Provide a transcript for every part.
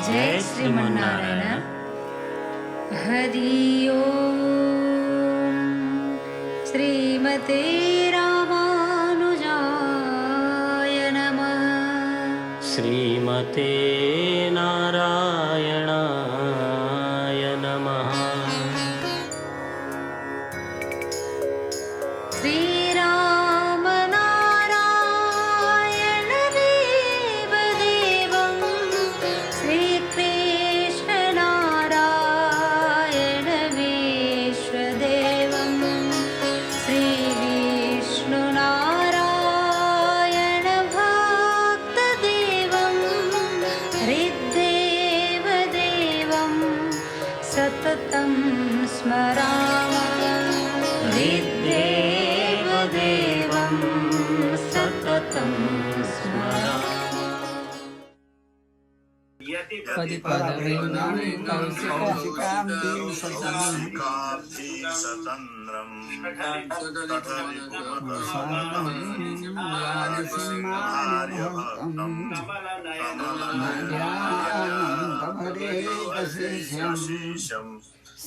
जय श्रीमन्नारायण। हरि ओम। श्रीमते रामानुजाय नमः। श्रीमते नारायणाय नमः। श्रीराम नारायण देव देवं श्रीकृष्ण नारायण विश्वदेवं श्रीविष्णु नारायण भक्तदेवं हृद्देव देवं सततं स्मरामः। हृद्देव देवं सततं स्मरामः। पदिपदवेदानि कौशिकां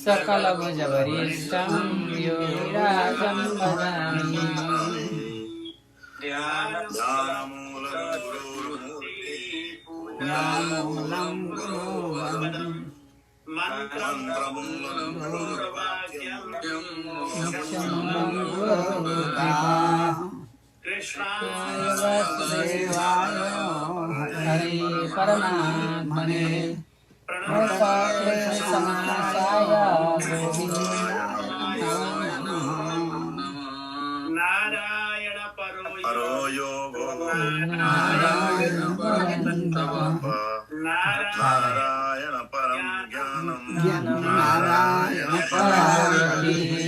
सकलभुजवरिष्ठं योगिराजं भजामि। ज्ञानमूलं गुरुर्वन्दे मोक्षमूलं गुरुर्कृपा। कृष्णाय वासुदेवाय हरे परमात्मने प्रणतक्लेशनाशाय गोविन्दाय नमो नमः। नारायण परो यो नारायण परं नारायण परं ज्ञानं नारायण पराविद्धिः।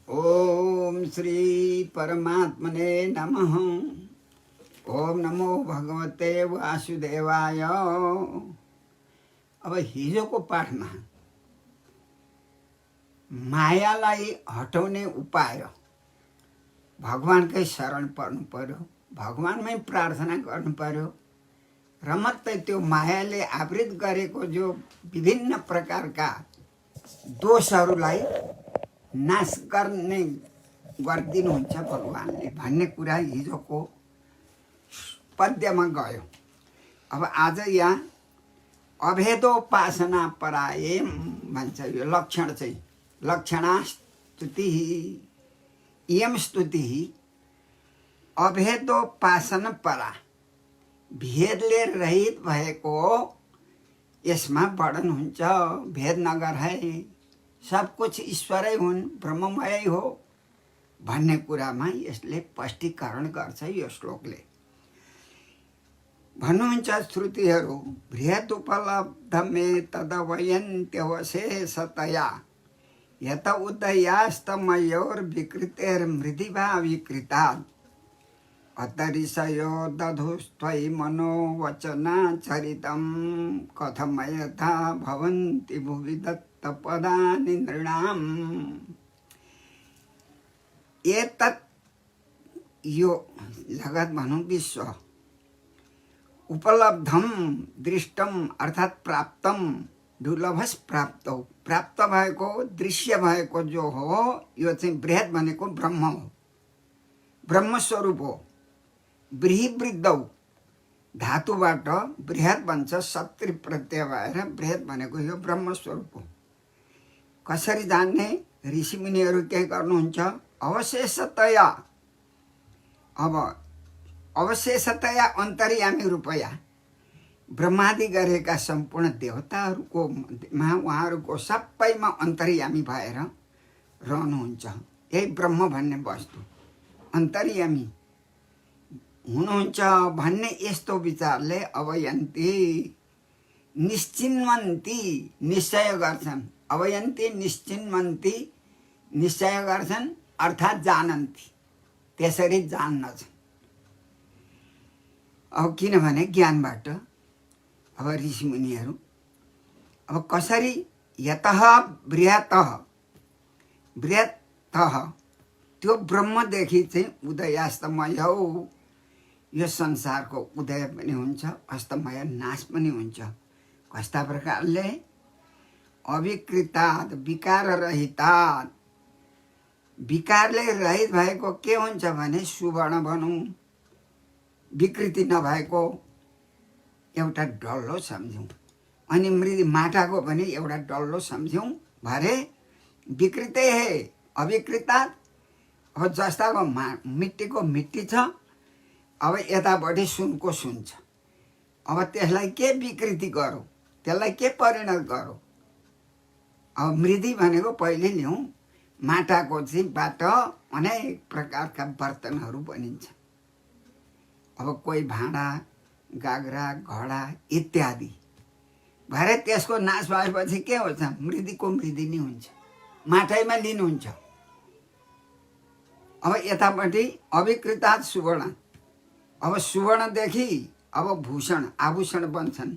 ओम श्री परमात्मने नमः। ओम नमो भगवते वासुदेवाय। अब हिजोको पाठमा मायालाई हटाउने उपाय भगवानकै शरण पर्नु पर्यो, भगवानमै प्रार्थना गर्नु पर्यो र मात्रै त्यो मायाले आवृत गरेको जो विभिन्न प्रकारका दोषहरूलाई नाश गर्ने गरिदिनुहुन्छ भगवानले भन्ने कुरा हिजोको पद्यमा गयो। अब आज यहाँ अभेदोपासना परायम भन्छ। यो लक्षण चाहिँ लक्षणा स्तुति इयम स्तुति अभेदोपासना परा। भेदले रहित भएको यसमा वर्णन हुन्छ। भेद नगर है, सब कुछ ईश्वरै हुन्, ब्रह्ममय हो भन्ने कुरामा यसले स्पष्टीकरण गर्छ। यो श्लोकले भन्नुहुन्छ श्रुतिहरू बृहत् उपलब्धमे तदवयन्त्यवशेषतया यत उदयास्तमयोर्विकृतेर्मृदिभा विकृतात् अतरिषयो दधुस्त्वयि मनोवचनाचरितं कथमयथा भवन्ति भुवि दत्तपदानि नृणाम्। एतत् यो जगत भनौँ विश्व उपलब्धम दृष्टम अर्थात् प्राप्तम दुर्लभस प्राप्त हो। प्राप्त भएको दृश्य भएको जो हो यो चाहिँ बृहत भनेको ब्रह्म हो, ब्रह्मस्वरूप हो। बृहिवृद्धौ धातुबाट बृहत बन्छ, सत्री प्रत्यय भएर बृहत भनेको यो ब्रह्मस्वरूप हो। कसरी जान्ने? ऋषिमुनिहरू के गर्नुहुन्छ? अवशेषतया, अब अवशेषतया अन्तर्यामी रूपया ब्रह्मादि गरेका सम्पूर्ण देवताहरूको उहाँहरूको सबैमा अन्तर्यामी भएर रहनुहुन्छ। यही ब्रह्म भन्ने वस्तु अन्तर्यामी हुनुहुन्छ भन्ने यस्तो विचारले अवयन्ती निश्चिन्वन्ती निश्चय गर्छन्। अवयन्ती निश्चिन्वन्ती निश्चय गर्छन् अर्थात् जानन्ती, त्यसरी जान्दछन्। अब किनभने ज्ञानबाट अब ऋषिमुनिहरू अब कसरी यतः बृहतः बृहतः त्यो ब्रह्मदेखि चाहिँ उदयास्तमय यो संसारको उदय पनि हुन्छ, अस्तमय नाश पनि हुन्छ। कस्ता प्रकारले? अविकृतात् विकार रहितात्, विकारले रहित भएको के हुन्छ भने सुवर्ण भनौँ, विकृति नभएको एउटा डल्लो सम्झौँ। अनि मृद माटाको पनि एउटा डल्लो सम्झौँ, भरे विकृतै है अविकृतात्। अब जस्ताको मिट्टीको मिट्टी छ, अब यतापट्टि सुनको सुन छ, अब त्यसलाई के विकृति गरौँ, त्यसलाई के परिणत गरौँ? अब मृदी भनेको पहिले ल्याउँ, माटाको चाहिँ बाट अनेक प्रकारका बर्तनहरू बनिन्छ। अब कोही भाँडा, गाग्रा, घडा इत्यादि। भरे त्यसको नाश भएपछि के हुन्छ? मृदीको मृदी नै हुन्छ, माटैमा लिनुहुन्छ। अब यतापट्टि अविकृतात् सुवर्ण, अब सुवर्णदेखि अब भूषण आभूषण बन्छन्।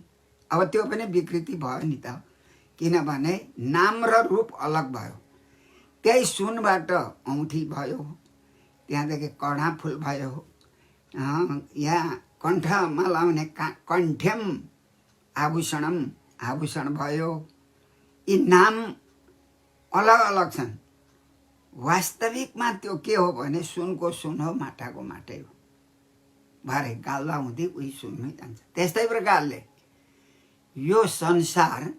अब त्यो पनि विकृति भयो नि त, किनभने नाम र रूप अलग भयो। त्यही सुनबाट औँठी भयो, त्यहाँदेखि कडा फुल भयो, यहाँ कण्ठमा लाउने कण्ठ्यम आभूषणम आभूषण भयो। यी नाम अलग अलग छन्। वास्तविकमा त्यो के हो भने सुनको सुन हो, माटाको माटै हो। भरे गाल्दा हुँदै उही सुनमै जान्छ। त्यस्तै प्रकारले यो संसार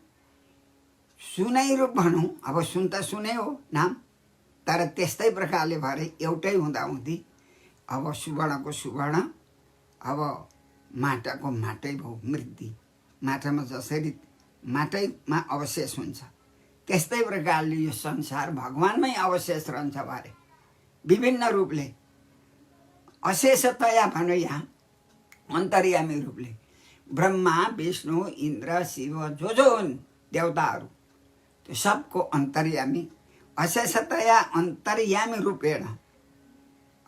सुनै रूप भनौँ, अब सुन त सुनै हो नाम, तर त्यस्तै प्रकारले भरे एउटै हुँदाहुँदी अब सुवर्णको सुवर्ण, अब माटाको माटै भयो मृदी। माटामा जसरी माटैमा अवशेष हुन्छ, त्यस्तै प्रकारले यो संसार भगवानमै अवशेष रहन्छ। भरे विभिन्न रूपले अशेषतया भनौँ, यहाँ अन्तर्यामी रूपले ब्रह्मा, विष्णु, इन्द्र, शिव जो जो हुन् देवताहरू, त्यो सबको अन्तर्यामी, अशेषतया अन्तर्यामी रूपेण।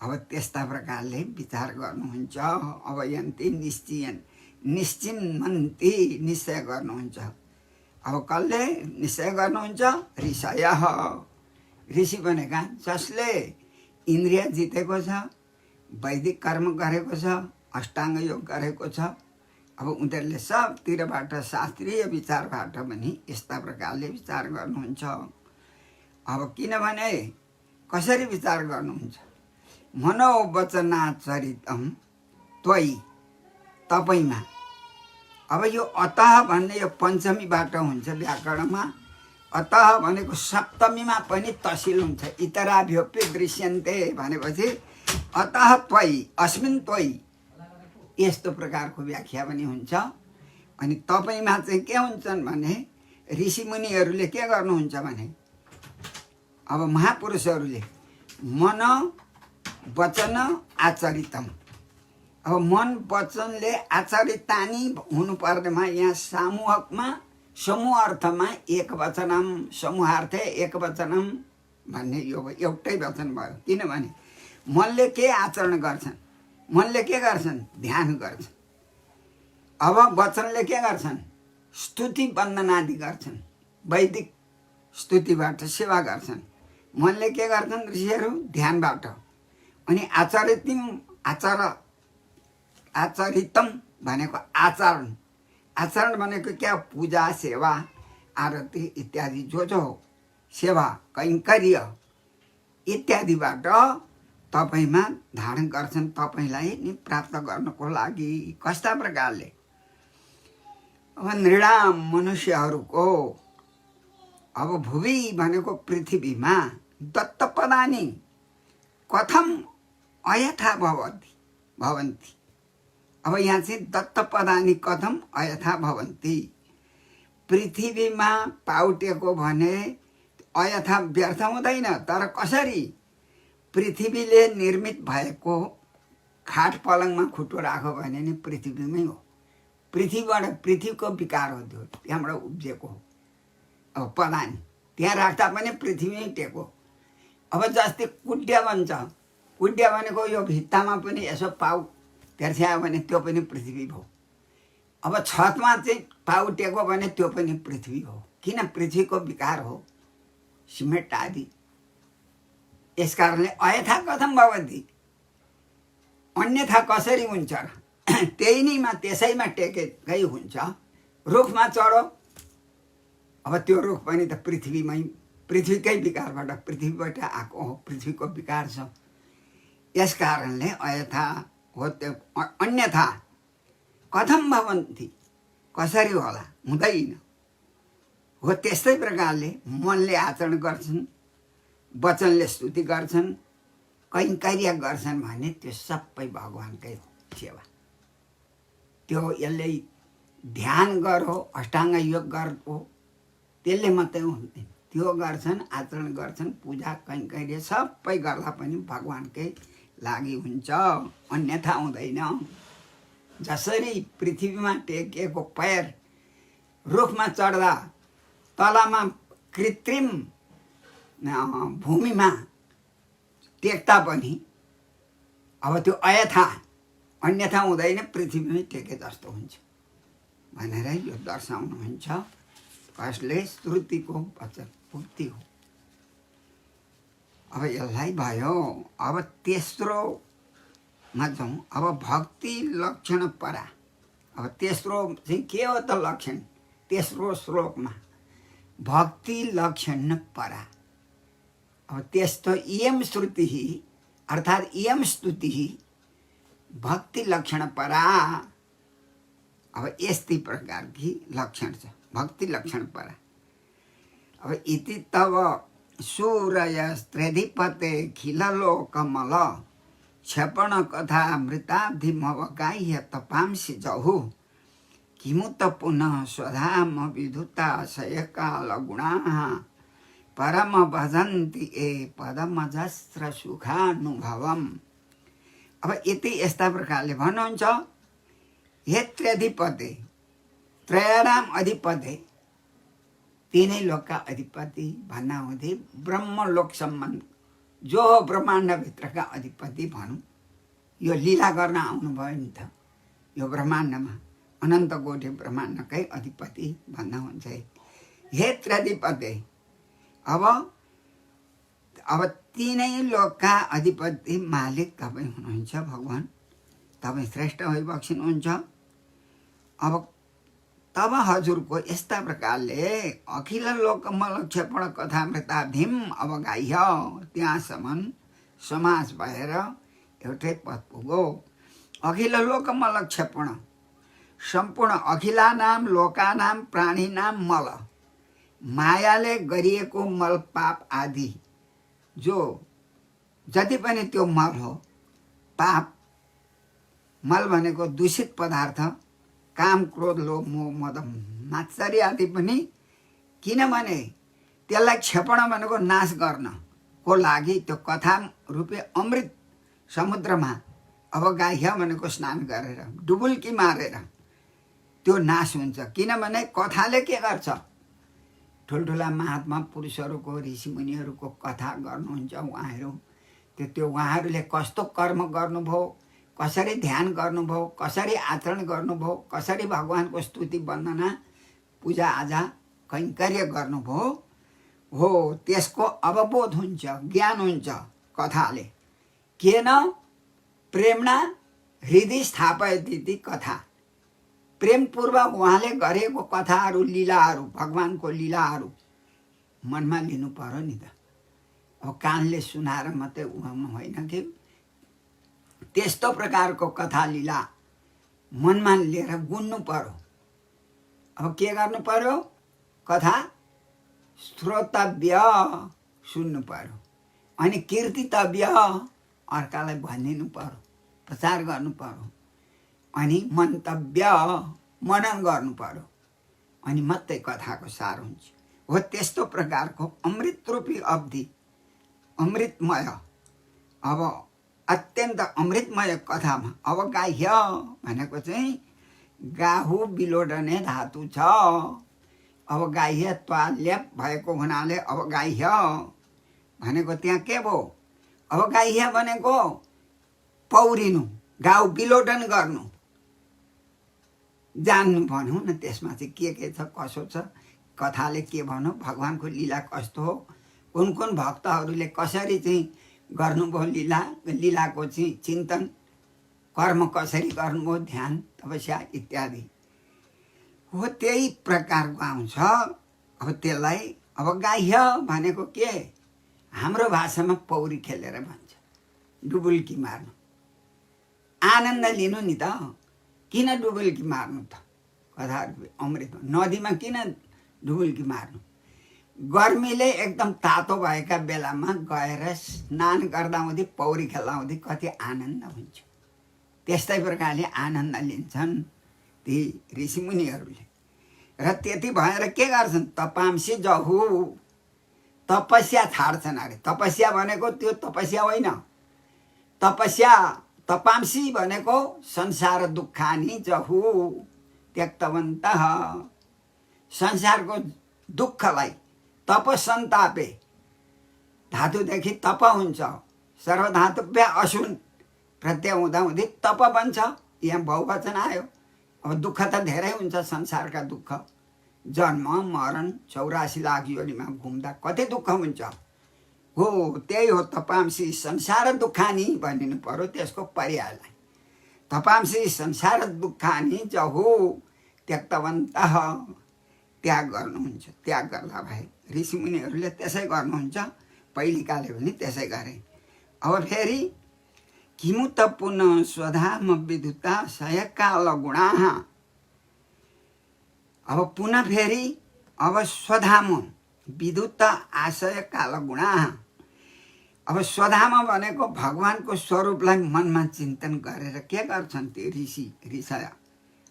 अब त्यस्ता प्रकारले विचार गर्नुहुन्छ। अब यन्ति निश्चयन निश्चिन्मन्ति, निश्चय गर्नुहुन्छ। अब कसले निश्चय गर्नुहुन्छ? ऋषयः, ऋषि भनेका जसले इन्द्रिय जितेको छ, वैदिक कर्म गरेको छ, अष्टाङ्ग योग गरेको छ। अब उनीहरूले सबतिरबाट शास्त्रीय विचारबाट पनि यस्ता प्रकारले विचार गर्नुहुन्छ। अब किनभने कसरी विचार गर्नुहुन्छ? मनोवचनाचरितम त्वयि, तपाईँमा। अब यो अतः भन्ने यो पञ्चमीबाट हुन्छ व्याकरणमा। अतः भनेको सप्तमीमा पनि तसिल हुन्छ। इतराभ्योप्य दृश्यन्ते भनेपछि अतः त्वयि, अस्मिन् त्वयि, यस्तो प्रकारको व्याख्या पनि हुन्छ। अनि तपाईँमा चाहिँ के हुन्छन् भने ऋषिमुनिहरूले के गर्नुहुन्छ भने, अब महापुरुषहरूले मन वचन आचरितम, अब मन वचनले आचरितानी हुनुपर्नेमा यहाँ सामूहकमा समूह अर्थमा एक वचनम, समूहार्थे एक वचनम भन्ने यो एउटै वचन भयो। किनभने मनले के आचरण गर्छन्? मनले के गर्छन्? ध्यान गर्छन्। अब वचनले के गर्छन्? स्तुति वन्दनादि गर्छन्, वैदिक स्तुतिबाट सेवा गर्छन्। मनले के गर्छन् ऋषिहरू? ध्यानबाट। अनि आचरितम भनेको आचरण, आचरण भनेको क्या? पूजा, सेवा, आरती इत्यादि जो जो हो, सेवा, कैङ्कर्य इत्यादिबाट तपाईँमा धारण गर्छन्, तपाईँलाई नि प्राप्त गर्नको लागि। कस्ता प्रकारले? अब नृणाम मनुष्यहरूको, अब भुवि भनेको पृथ्वीमा दत्तपदानी कथम अयथा भवन्ति। अब यहाँ चाहिँ दत्तपदानी कथम अयथा भवन्ति, पृथ्वीमा पाउटेको भने अयथा व्यर्थ हुँदैन। तर कसरी? पृथ्वीले निर्मित भएको खाट पलङमा खुट्टो राख्यो भने नि पृथ्वीमै हो, पृथ्वीबाट, पृथ्वीको विकार हो त्यो, त्यहाँबाट उब्जेको हो। अब पदानी त्यहाँ राख्दा पनि पृथ्वीमै टेको। अब जस्तै कुड्या भन्छ, कुड्या भनेको यो भित्तामा पनि यसो पाउ तेर्स्यायो भने त्यो पनि पृथ्वी भयो। अब छतमा चाहिँ पाउ टेको भने त्यो पनि पृथ्वी हो। किन? पृथ्वीको विकार हो, सिमेन्ट आदि। यस कारणले अयथा कथम भवन्ति, अन्यथा कसरी हुन्छ र? त्यही नैमा त्यसैमा टेकेकै हुन्छ। रुखमा चढो, अब त्यो रुख पनि त पृथ्वीकै विकारबाट, पृथ्वीबाट आएको हो, पृथ्वीको विकार छ। यस कारणले अयथा हो त्यो अन्यथा कथम भवन्ति, कसरी होला, हुँदैन हो। त्यस्तै प्रकारले मनले आचरण गर्छन्, वचनले स्तुति गर्छन्, कैङ्कर्य गर्छन् भने त्यो सबै भगवान्कै सेवा। त्यो यसले ध्यान गरो, अष्टाङ्ग योग गरो, त्यसले मात्रै हुँदैन। त्यो गर्छन्, आचरण गर्छन्, पूजा कैङ्कर्य सबै गर्दा पनि भगवान्कै लागि हुन्छ, अन्यथा हुँदैन। जसरी पृथ्वीमा टेकिएको पैर रुखमा चढ्दा तलमा कृत्रिम भूमिमा टेक्दा पनि अब त्यो अयथा अन्यथा हुँदैन, पृथ्वीमै टेके जस्तो हुन्छ भनेर यो दर्शाउनुहुन्छ। कसले? श्रुतिको वचन उक्ति हो। अब यसलाई भयो। अब तेस्रोमा जाउँ। अब भक्ति लक्षण परा। अब तेस्रो चाहिँ के हो त लक्षण? तेस्रो श्लोकमा भक्ति लक्षण परा। अब त्यस्तो इयं श्रुति अर्थात् इयं स्तुति भक्ति लक्षण परा। अब यस्तै प्रकारकी लक्षण छ भक्ति लक्षण परा। अब इति तव सूरयस्त्रेधिपते खिललोकमल क्षपण कथा मृताब्धिमवगाह्य तपांसि जहु किमुत पुनः स्वधाम विधुताशयकालगुणाः परम भजन्ति ए पदमजस्र सुखानुभवम्। अब यति यस्ता प्रकारले भन्नुहुन्छ। हे त्र्यधिपते, त्रयाणाम अधिपते, तीनै लोकका अधिपति भन्दा हुँदै ब्रह्मलोकसम्म जो ब्रह्माण्डभित्रका अधिपति भनौँ। यो लीला गर्न आउनुभयो नि त यो ब्रह्माण्डमा, अनन्त कोटि ब्रह्माण्डकै अधिपति भन्दा हुन्छ। हे त्र्यधिपते, अब तीनै लोकका अधिपति मालिक तपाईँ हुनुहुन्छ भगवान्, तपाईँ श्रेष्ठ भइबक्सिनुहुन्छ। अब तब हजुरको यस्ता प्रकारले अखिल लोकमल क्षपण कथा मृताब्धिम अवगाह्य, त्यहाँसम्म समाज भएर एउटै पद पुगो। अखिल लोकमल क्षपण, सम्पूर्ण अखिलानाम लोकानाम प्राणीनाम मल, मायाले गरिएको मल पाप आदि जो जति पनि त्यो मल हो, पाप मल भनेको दूषित पदार्थ, काम क्रोध लोभ मोह मद मात्सर्य आदि पनि, किनभने त्यसलाई क्षेपण भनेको नाश गर्नको लागि त्यो कथा रूपी अमृत समुद्रमा अवगाह्य भनेको स्नान गरेर डुबुल्की मारेर त्यो नाश हुन्छ। किनभने कथाले के गर्छ? ठुल्ठुला महात्मा पुरुषहरूको ऋषिमुनिहरूको कथा गर्नुहुन्छ उहाँहरू। त्यो उहाँहरूले कस्तो कर्म गर्नुभयो, कसरी ध्यान गर्नुभयो, कसरी आचरण गर्नुभयो, कसरी भगवान्को स्तुति वन्दना पूजा आजा कैङ्कर्य गर्नुभयो हो, त्यसको अवबोध हुन्छ, ज्ञान हुन्छ कथाले। केन प्रेमणा हृदय स्थापयति कथा, प्रेमपूर्वक उहाँले गरेको कथाहरू लीलाहरू भगवान्को लीलाहरू मनमा लिनु पर्यो नि त। अब कानले सुनाएर मात्रै उहाँमा होइन कि त्यस्तो प्रकारको कथा लीला मनमा लिएर गुन्नु पर्यो। अब के गर्नु पर्यो? कथा श्रोतव्य, सुन्नु पर्यो, अनि कीर्तितव्य, अर्कालाई भनिदिनु पर्यो, प्रचार गर्नु पर्यो, अनि मन्तव्य, मनन गर्नु पर्यो, अनि मात्रै कथाको सार हुन्छ। हो त्यस्तो प्रकारको अमृत रूपी अवधि, अमृतमय, अब अत्यन्त अमृतमय कथामा अवगाह्य भनेको चाहिँ गाहु बिलोडने धातु छ। अवगाह्य त्वाल्यप भएको हुनाले अवगाह्य भनेको त्यहाँ के भयो? अवगाह्य भनेको पौरिनु, गाउँ बिलोडन गर्नु, जान्नु भनौँ न। त्यसमा चाहिँ के छ, कसो छ, कथाले के भनौँ, भगवान्को लीला कस्तो हो, कुन कुन भक्तहरूले कसरी चाहिँ गर्नुभयो लीला, लीलाको चाहिँ चिन्तन कर्म कसरी गर्नु हो, ध्यान तपस्या इत्यादि हो, त्यही प्रकारको आउँछ। अब त्यसलाई अब गाह्य भनेको के, हाम्रो भाषामा पौडी खेलेर भन्छ, डुबुल्की मार्नु, आनन्द लिनु नि त। किन डुबुल्की मार्नु त, कथा अमृत नदीमा किन डुबुल्की मार्नु? गर्मीले एकदम तातो भएका बेलामा गएर स्नान गर्दा हुँदै पौडी खेल्दा हुँदै कति आनन्द हुन्छ। त्यस्तै प्रकारले आनन्द लिन्छन् ती ऋषिमुनिहरूले। र त्यति भएर के गर्छन्, तपांसी जहु, तपस्या छाड्छन्। अरे तपस्या भनेको त्यो तपस्या होइन, तपस्या तपांसी भनेको संसार दुःखानि जहु त्यक्तवन्तः, संसारको दुःखलाई तप सन्तापे, धातुदेखि तप हुन्छ, सर्वधातुभ्य अशुन प्रत्यय हुँदा हुँदै तप बन्छ, यहाँ बहुवचन आयो। अब दुःख त धेरै हुन्छ, संसारका दुःख, जन्म मरण 84 लाख योनिमा घुम्दा कति दुःख हुन्छ हो, त्यही हो तपांसी संसार दुःखानि भनिनु पर्यो त्यसको पर्यायलाई। तपांसी संसार दुःखानि जहु त्यक्तवन्तः, त्याग गर्नुहुन्छ। त्याग गर्दा भए ऋषिमुनिहरूले त्यसै गर्नुहुन्छ, पहिलेकाले पनि त्यसै गरे। अब फेरि किमुत पुनः स्वधाम विदुता सयकाल गुणाः, अब पुनः फेरि अब स्वधाम विदुत आशय काल गुणाः। अब स्वधाम भनेको भगवानको स्वरूपलाई मनमा चिन्तन गरेर के गर्छन् ती ऋषय,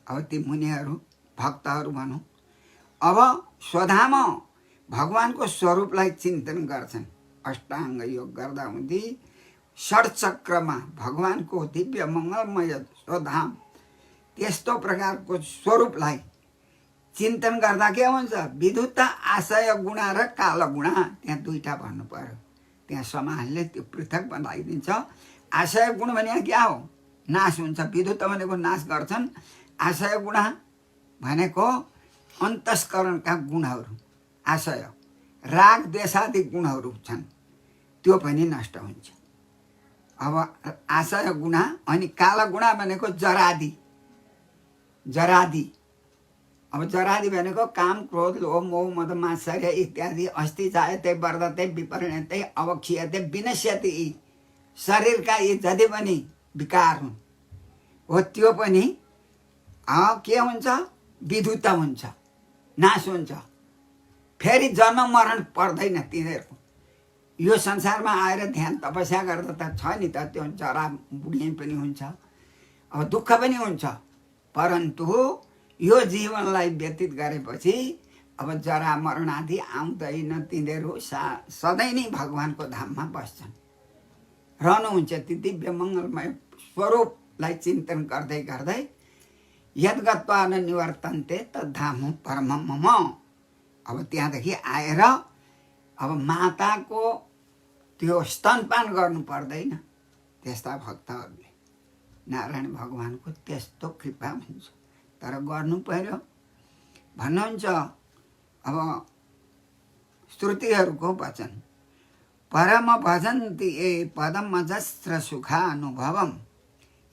अब ती मुनिहरू भक्तहरू भनौँ। अब स्वधाम भगवानको स्वरूपलाई चिन्तन गर्छन्, अष्टाङ्ग योग गर्दा हुँदै षड्चक्रमा भगवानको दिव्य मङ्गलमय स्वधाम त्यस्तो प्रकारको स्वरूपलाई चिन्तन गर्दा के हुन्छ, विद्युत आशय गुणा र काल गुणा, त्यहाँ दुईटा भन्नु पर्यो। त्यहाँ समाजले त्यो पृथक बनाइदिन्छ। आशय गुण भने क्या हो, नाश हुन्छ। विद्युत भनेको नाश गर्छन्, आशय गुणा भनेको अन्तस्करणका गुणहरू, आशय राग द्वेषादि गुणहरू छन्, त्यो पनि नष्ट हुन्छ। अब आशय गुणा, अनि काल गुणा भनेको जरादि, जरादि। अब जरादि भनेको काम क्रोध लोभ मोह मद मात्सर्य इत्यादि, अस्ति जायते वर्धते विपरिणते अवक्षीयते विनश्यति, शरीरका यी जति पनि विकार हुन् हो त्यो पनि के हुन्छ, विधुत हुन्छ, नाश हुन्छ। फेरि जन्म मरण पर्दैन तिनीहरूको। यो संसारमा आएर ध्यान तपस्या गर्दा त छ नि त, त्यो जरा बुढी पनि हुन्छ, अब दुःख पनि हुन्छ, परन्तु यो जीवनलाई व्यतीत गरेपछि अब जरा मरण आदि आउँदैन। तिनीहरू सधैँ नै भगवानको धाममा बस्छन्, रहनुहुन्छ। ती दिव्य मङ्गलमय स्वरूपलाई चिन्तन गर्दै गर्दै यद्गत्वा न निवर्तन्ते तद्धाम परमं मम। अब त्यहाँदेखि आएर अब माताको त्यो स्तनपान गर्नु पर्दैन। त्यस्ता भक्तहरूले नारायण भगवानको त्यस्तो कृपा हुन्छ, तर गर्नु पर्यो भन्नुहुन्छ। अब श्रुतिहरूको वचन, परम भजन्ति ए पदम अजस्र सुखानुभवम,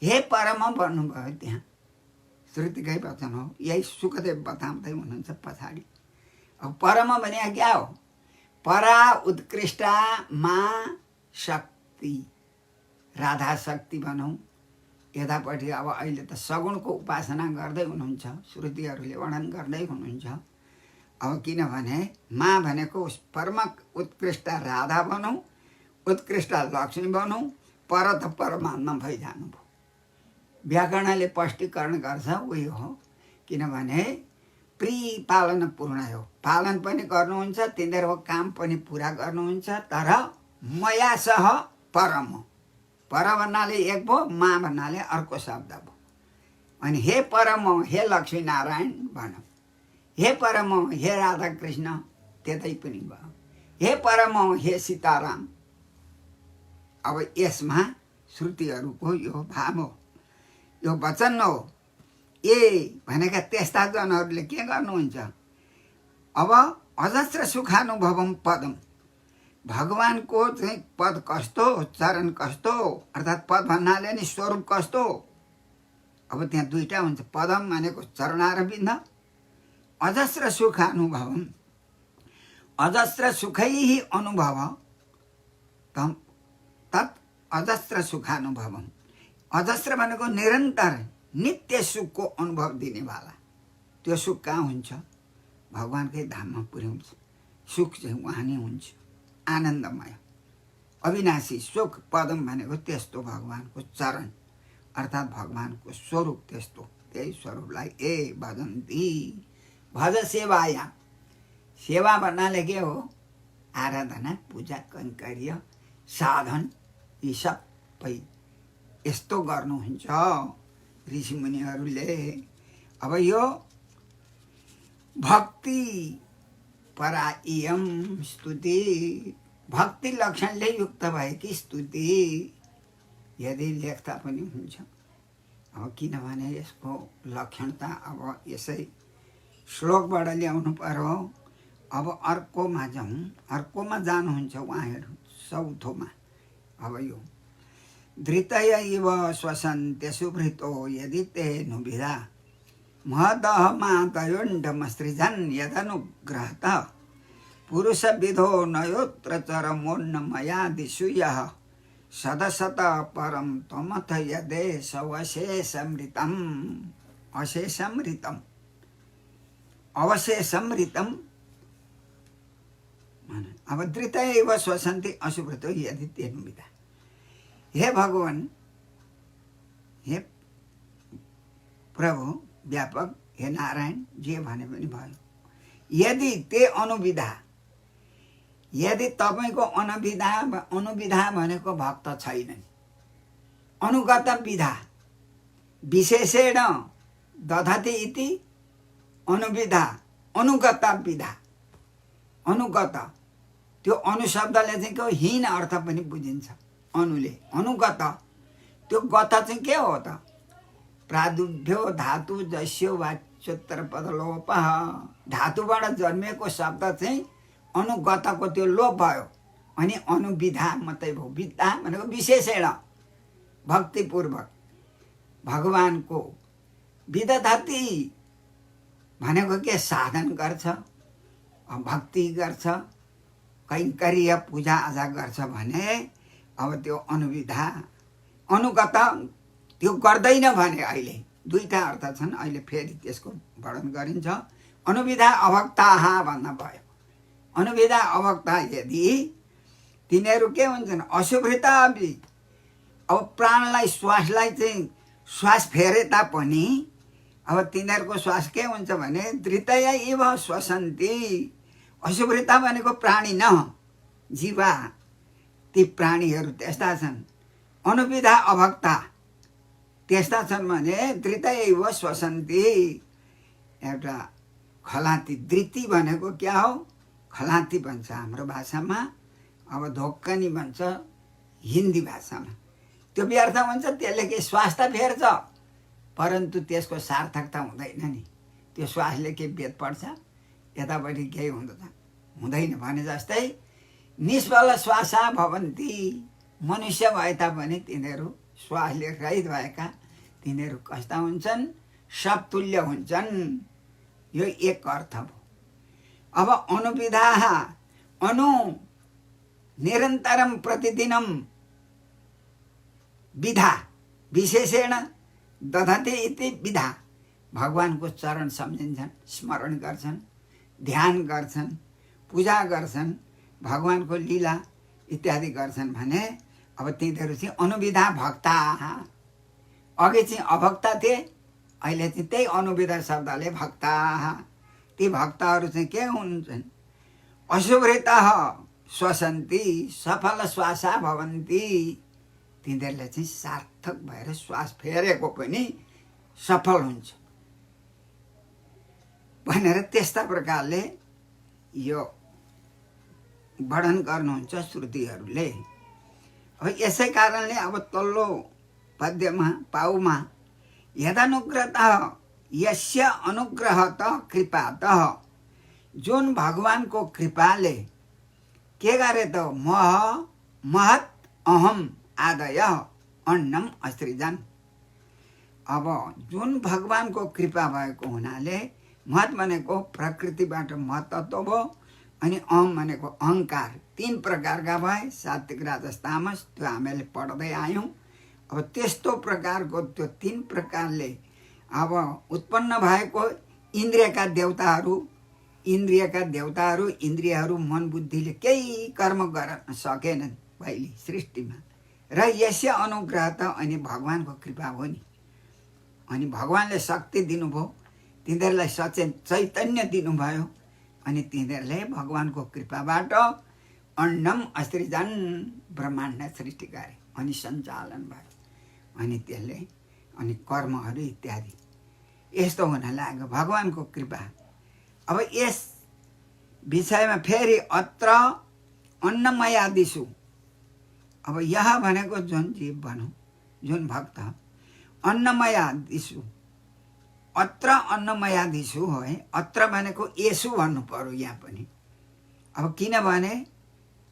हे परम भन्नुभयो त्यहाँ, श्रुतिकै वचन हो। यही सुखदेव बताउँदै हुनुहुन्छ पछाडि। अब परम भने क्या हो, परा उत्कृष्टा मा शक्ति, राधा शक्ति भनौँ। यतापट्टि अब अहिले त सगुणको उपासना गर्दै हुनुहुन्छ, श्रुतिहरूले वर्णन गर्दै हुनुहुन्छ। अब किनभने माँ भनेको परम उत्कृष्ट राधा भनौँ, उत्कृष्ट लक्ष्मी भनौँ, पर त परमात्मा भइजानुभयो। व्याकरणले स्पष्टीकरण गर्छ उही हो, किनभने पालन पूर्ण हो, पालन पनि गर्नुहुन्छ, तिनीहरूको काम पनि पुरा गर्नुहुन्छ। तर मया सह परम, पर भन्नाले एक भयो, माँ भन्नाले अर्को शब्द भयो। अनि हे परम, हे लक्ष्मी नारायण भनौँ, हे परम, हे राधा कृष्ण त्यतै पनि भयो, हे परम, हे सीताराम। अब यसमा श्रुतिहरूको यो भाव हो, यो वचन हो। ए भनेका त्यस्ता जनहरूले के गर्नुहुन्छ, अब अजस्र सुखानुभवम पदम, भगवानको चाहिँ पद कस्तो, चरण कस्तो, अर्थात् पद भन्नाले नि स्वरूप कस्तो, अब त्यहाँ दुईटा हुन्छ। पदम भनेको चरणारविन्द, अजस्र सुखानुभवम, अजस्र सुखै अनुभव तम तत् अजस्र सुखानुभवम। अजस्र भनेको निरन्तर नित्य सुखको अनुभव दिनेवाला। त्यो सुख कहाँ हुन्छ? भगवानकै धाममा पुर्याउँछ। सुख चाहिँ उहाँ नै हुन्छ, आनन्दमय अविनाशी सुख। पदम भनेको त्यस्तो भगवानको चरण अर्थात् भगवानको स्वरूप त्यस्तो, त्यही स्वरूपलाई ए भजन्ती, भज सेवाया। सेवा भन्नाले के हो? आराधना, पूजा, कैङ्कर्य, साधन, यी सबै यस्तो गर्नुहुन्छ ऋषिमुनिहरूले। अब यो भक्ति परायम स्तुति, भक्ति लक्षणले युक्त भएकी स्तुति यदि लेख्दा पनि हुन्छ। अब किनभने यसको लक्षणता अब यसै श्लोकबाट ल्याउनु पर्यो। अब अर्कोमा जाउँ, अर्कोमा जानुहुन्छ उहाँहरू चौथोमा। अब यो धृतय इव श्वसन्त्य सुभृतो यदि ते नुविधा महदहमादयोण्डमसृजन् यदनुग्रहत पुरुषविधो नयोत्र चरमोन्नमयादिषु यः सदसत परं त्वमथ यदेशवशेषमृतम् अशेषमृतम् अवशेषमृतम्। अब धृतय इव श्वसन्ति असुभृतो यदि ते नुविधा। हे भगवान, हे प्रभु व्यापक, हे नारायण, जे भने पनि भयो। यदि ते अनुविधा, यदि तपाईँको अनुविधा, अनुविधा भनेको भक्त छैनन्, अनुगत विधा विशेषेण दधति इति अनुविधा, अनुगत विधा। अनुगत त्यो अनुशब्दले चाहिँ के हो? हीन अर्थ पनि बुझिन्छ अनुले। अनुगत त्यो गत चाहिँ के हो त? प्रादुर्भ्यो धातु जस्यो वाच्योत्तर पदलोप, धातुबाट जन्मेको शब्द चाहिँ अनुगतको त्यो लोप भयो। अनि अनुविधा मात्रै भयो। विधा भनेको विशेषेण भक्तिपूर्वक भगवानको, विदधति भनेको के? साधन गर्छ, भक्ति गर्छ, कैङ्कर्य पूजा आजा गर्छ भने अब त्यो अनुविधा। अनुगत त्यो गर्दैन भने अहिले दुईटा अर्थ छन्। अहिले फेरि त्यसको वर्णन गरिन्छ। अनुविधा अभक्ताः भन्दा भयो। अनुविधा अभक्ता यदि तिनीहरू के हुन्छन्? अशुभृता अपि। अब प्राणलाई, श्वासलाई चाहिँ श्वास फेरे तापनि अब तिनीहरूको श्वास के हुन्छ भने धृतय इव श्वसन्ति। अशुभृता भनेको प्राणी न, जीवा, ती प्राणीहरू त्यस्ता छन्। अनुविधा अभक्ता त्यस्ता छन् भने धृतय इव श्वसन्ति। एउटा खलाती, धृति भनेको क्या हो? खलाती भन्छ हाम्रो भाषामा, अब धोक्कनी भन्छ हिन्दी भाषामा। त्यो व्यर्थ हुन्छ, त्यसले के श्वास त फेर्छ परन्तु त्यसको सार्थकता हुँदैन नि। त्यो श्वासले के बेद पर्छ? यतापट्टि केही हुँदैन भने जस्तै निष्फल श्वासा भवन्ति। मनुष्य भए तापनि तिनीहरू श्वासले रहित भएका तिनीहरू कस्ता हुन्छन्? सबतुल्य हुन्छन्। यो एक अर्थ भयो। अब अनुविधाः, अनु निरन्तरं प्रतिदिनं विधा विशेषेण दधते इति विधा। भगवानको चरण सम्झिन्छन्, स्मरण गर्छन्, ध्यान गर्छन्, पूजा गर्छन्, भगवानको लीला इत्यादि गर्छन् भने अब तिनीहरू चाहिँ अनुविधा भक्ताः। अघि चाहिँ अभक्ता थिए, अहिले चाहिँ त्यही अनुविधा शब्दले भक्ताः। ती भक्तहरू चाहिँ के हुन्छन्? अशुभृताः श्वसन्ति सफल श्वासा भवन्ति। तिनीहरूले चाहिँ सार्थक भएर श्वास फेरेको पनि सफल हुन्छ भनेर त्यस्ता प्रकारले यो वर्णन गर्नुहुन्छ श्रुतिहरूले। अब यसै कारणले अब तल्लो पद्यमा पाउमा यदनुग्रहतः यस्य अनुग्रहत कृपातः, जुन भगवानको कृपाले के गरे त? महत् अहम आदय अन्नम असृजन। अब जुन भगवानको कृपा भएको हुनाले महत भनेको प्रकृतिबाट महतत्व भयो अनि अहम भनेको अहङ्कार, 3 प्रकारका भए, सात्विक राजस तामस। त्यो हामीले पढ्दै आयौँ। अब त्यस्तो प्रकारको त्यो 3 प्रकारले अब उत्पन्न भएको इन्द्रियका देवताहरू इन्द्रियहरू मन बुद्धिले केही कर्म गर्न सकेनन् पहिले सृष्टिमा, र यसै अनुग्रह त अनि भगवानको कृपा हो नि। अनि भगवानले शक्ति दिनुभयो, तिनीहरूलाई चैतन्य दिनुभयो, अनि तिनीहरूले भगवानको कृपाबाट अन्नम अस्त्रिजन ब्रह्माण्ड सृष्टि गरे अनि सञ्चालन भयो। अनि त्यसले अनि कर्महरू इत्यादि यस्तो हुन लाग्यो भगवानको कृपा। अब यस विषयमा फेरि अत्र अन्नमयादिषु, अब यहाँ भनेको जुन जीव भनौँ, जुन भक्त अन्नमयादिषु, अत्र अन्नमयादिषु हो है। अत्र भनेको यसु भन्नु पर्यो यहाँ पनि। अब किनभने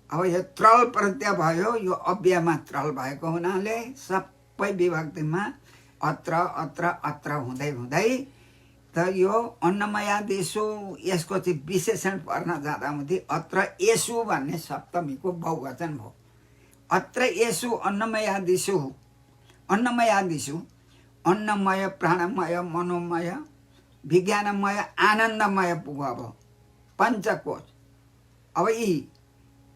अब यो त्रल प्रत्यय भयो, यो अव्ययमा त्रल भएको हुनाले सबै विभक्तिमा अत्र अत्र अत्र हुँदै हुँदै त यो अन्नमयादिषु यसको चाहिँ विशेषण पर्न जाँदा हुँदै अत्र यसु भन्ने सप्तमीको बहुवचन भयो। अत्र यसु अन्नमयादिषु, अन्नमयादिषु अन्नमय, प्राणमय, मनोमय, विज्ञानमय, आनन्दमय पुग्यो। अब पञ्चकोश, अब यी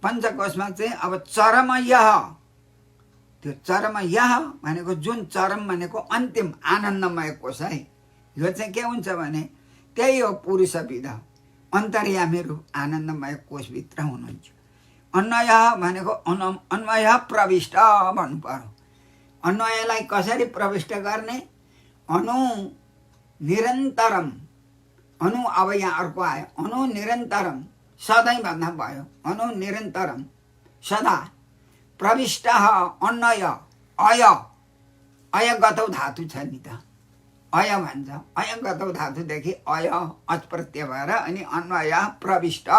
पञ्चकोशमा चाहिँ अब चरम यह, त्यो चरम यह भनेको जुन चरम भनेको अन्तिम आनन्दमय कोश है। यो चाहिँ के हुन्छ भने त्यही हो पुरुषविद अन्तर्यामी रूप आनन्दमय कोशभित्र हुनुहुन्छ। अन्वय भनेको अन्वय प्रविष्ट भन्नु पर्यो। अन्वयलाई कसरी प्रविष्ट गर्ने? अनु निरन्तरम, अनु अब यहाँ अर्को आयो, अनु निरन्तरम, सधैँ भन्दा भयो। अनु निरन्तरम सदा, प्रविष्ट अन्वय, अय, अयगतौ धातु छ नि त, अय भन्छ। अयगतौ धातुदेखि अय अच प्रत्यय भएर अनि अन्वय प्रविष्ट,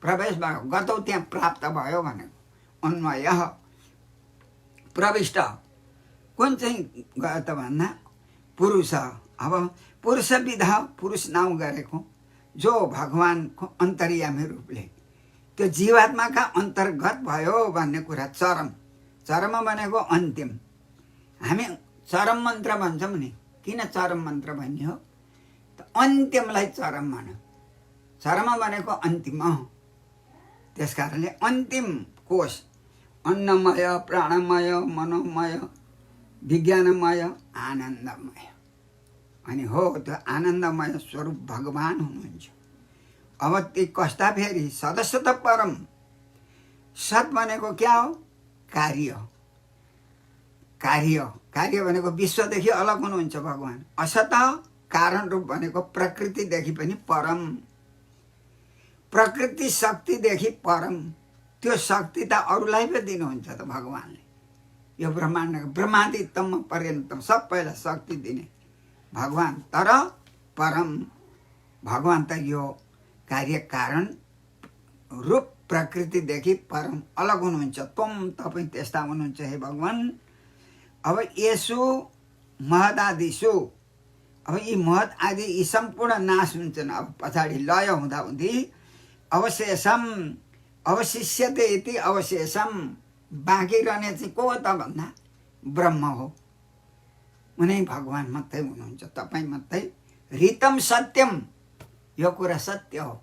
प्रवेश भयो, गतौ त्यहाँ प्राप्त भयो भनेको अन्वय प्रविष्ट। कुन चाहिँ गयो त भन्दा पुरुष। अब पुरुषविद, पुरुष नाउँ गरेको जो भगवानको अन्तर्यामी रूपले त्यो जीवात्माका अन्तर्गत भयो भन्ने कुरा चरम। चरम भनेको अन्तिम। हामी चरम मन्त्र भन्छौँ नि, किन चरम मन्त्र भन्ने हो त अन्तिमलाई चरम भन्यो। चरम भनेको अन्तिम हो। त्यस कारणले अन्तिम कोश अन्नमय, प्राणमय, मनोमय, विज्ञानमय, आनन्दमय। अनि हो त्यो आनन्दमय स्वरूप भगवान हुनुहुन्छ। अब ती कस्ता फेरि सदस्यत परम। सत भनेको क्या हो? कार्य। कार्य, कार्य भनेको विश्वदेखि अलग हुनुहुन्छ भगवान। असत कारण रूप भनेको प्रकृतिदेखि पनि परम, प्रकृति शक्तिदेखि परम। त्यो शक्ति त अरूलाई पो दिनुहुन्छ त भगवानले। यो ब्रह्माण्ड ब्रह्मादितम पर्यन्तम सबैलाई शक्ति दिने भगवान, तर परम भगवान त यो कार्य कारण रूप प्रकृतिदेखि परम अलग हुनुहुन्छ। तुम तपाईँ त्यस्ता हुनुहुन्छ हे भगवान। अब यसु महदादिषु, अब यी महत आदि यी सम्पूर्ण नाश हुन्छन्। अब पछाडि लय हुँदा हुँदै अवशेषम अवशिष्यते इति अवशेषम, बाँकी रहने चाहिँ को हो त भन्दा ब्रह्म हो। उनै भगवान मात्रै हुनुहुन्छ, तपाईँ मात्रै। ऋतम सत्यम, यो कुरा सत्य हो।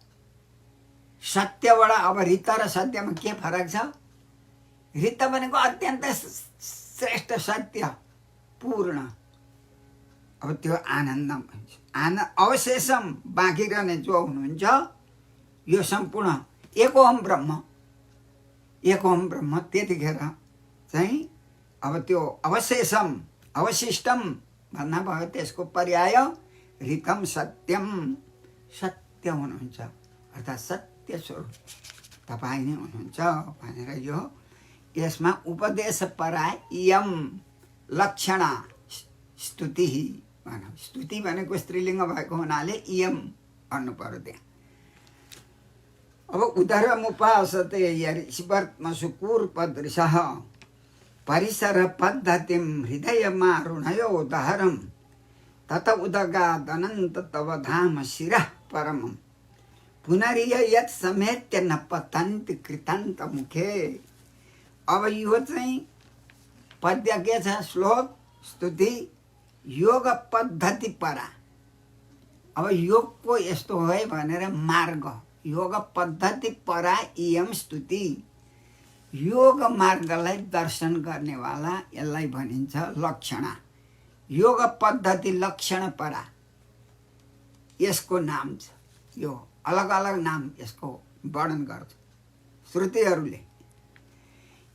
सत्यबाट अब ऋत र सत्यमा के फरक छ? ऋत भनेको अत्यन्त श्रेष्ठ सत्य पूर्ण। अब त्यो आनन्दम अवशेषम, बाँकी रहने जो हुनुहुन्छ यो सम्पूर्ण एकोहम ब्रह्म, एकोहम ब्रह्म। त्यतिखेर चाहिँ अब त्यो अवशेषम अवशिष्टम भन्दा भयो, त्यसको पर्याय ऋतम सत्यम, सत्य हुनुहुन्छ अर्थात् सत्य स्वरूप तपाईँ नै हुनुहुन्छ भनेर यो यसमा उपदेश पराय इयम लक्षणा स्तुति भनौँ। स्तुति भनेको स्त्रीलिङ्ग भएको हुनाले इयम भन्नु पर्यो त्यहाँ। अब उदरमुपासते यर्षिवर्त्मसु कूर्पदृशः, परिसर पद्धतिं हृदयमा ऋणयो दहरं तत उदगाद अनन्त तव धाम शिरः परमम् पुनरिय यत् समेत्य न पतन्ति कृतान्त मुखे। अब यो चाहिँ पद्य के छ? श्लोक स्तुति योग पद्धति परा। अब योगको यस्तो है भनेर मार्ग, योग पद्धति परा इयम स्तुति। योग मार्गलाई दर्शन गर्नेवाला यसलाई भनिन्छ लक्षणा। योग पद्धति लक्षण परा यसको नाम छ। यो अलग अलग नाम यसको वर्णन गर्छ श्रुतिहरूले।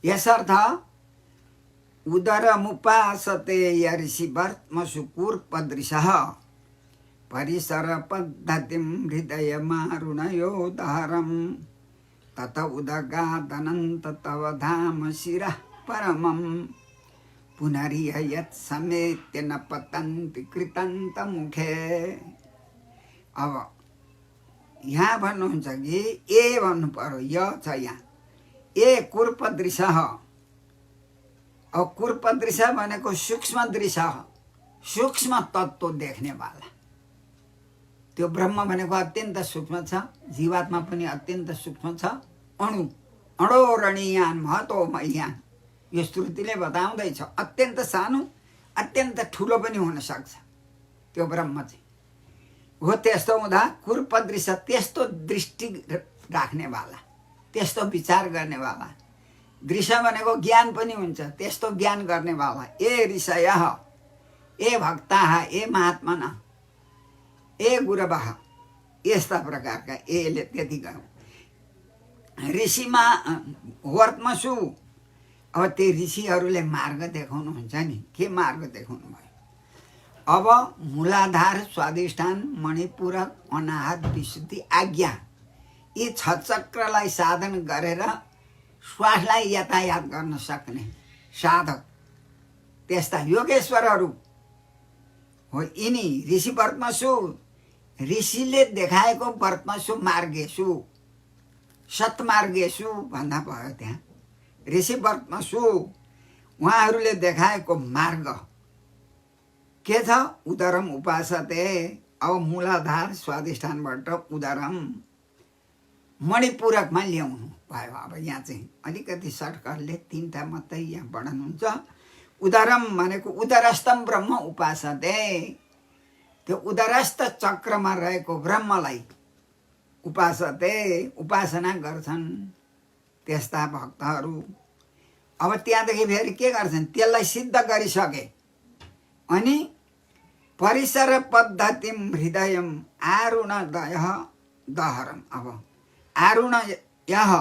यसर्थ उदरमुपासते यर्षिवर्त्मसुकूर्पदृशः परिसर पद्धतिं हृदयमारुणयो दहरम् तत उदगादनन्त तव धाम शिरः परमम् पुनरिह यत् समेत्य न पतन्ति कृतन्त मुखे। अब यहाँ भन्नुहुन्छ कि ए भन्नु पर्यो, य छ यहाँ। ए कुर्पदृशः। अब कुर्पदृश भनेको सूक्ष्म दृश्य, सूक्ष्म तत्त्व देख्नेवाला। त्यो ब्रह्म भनेको अत्यन्त सूक्ष्म छ, जीवात्मा पनि अत्यन्त सूक्ष्म छ। अणु अणोरणीयान महतोमयान यो श्रुतिले बताउँदैछ। अत्यन्त सानो अत्यन्त ठुलो पनि हुन सक्छ त्यो ब्रह्म चाहिँ। हो त्यस्तो हुँदा कुर्पदृश त्यस्तो दृष्टि राख्नेवाला, त्यस्तो विचार गर्नेवाला। दृश्य भनेको ज्ञान पनि हुन्छ, त्यस्तो ज्ञान गर्नेवाला। ए ऋषयः ए भक्ताः ए महात्मनः ए गुरवः यस्ता प्रकारका एले त्यति गयो। ऋषिमा वर्त्मसु। अब त्यो ऋषिहरूले मार्ग देखाउनुहुन्छ नि। के मार्ग देखाउनु भयो? अब मूलाधार स्वाधिष्ठान मणिपूरक अनाहत विशुद्धि आज्ञा यी 6 चक्रलाई साधन गरेर श्वासलाई यातायात गर्न सक्ने साधक त्यस्ता योगेश्वरहरू हो यिनी। ऋषि वर्त्मसु ऋषिले देखाएको वर्त्मसु मार्गेषु सत्मार्गेषु भन्दा भयो त्यहाँ। ऋषि वर्त्मसु उहाँहरूले देखाएको मार्ग के छ? उदरम उपासते। अब मूलाधार स्वाधिष्ठानबाट उदरम मणिपूरकमा ल्याउनु भयो। अब यहाँ चाहिँ अलिकति सर्टकटले 3टा मात्रै यहाँ वर्णन हुन्छ। उदरम भनेको उदरस्थम ब्रह्म उपासते। त्यो उदरस्थ चक्रमा रहेको ब्रह्मलाई उपासते उपासना गर्छन् त्यस्ता भक्तहरू। अब त्यहाँदेखि फेरि के गर्छन्? त्यसलाई सिद्ध गरिसके अनि परिसर पद्धतिं हृदयम आरुणदयः दहरम। अब आरुणयः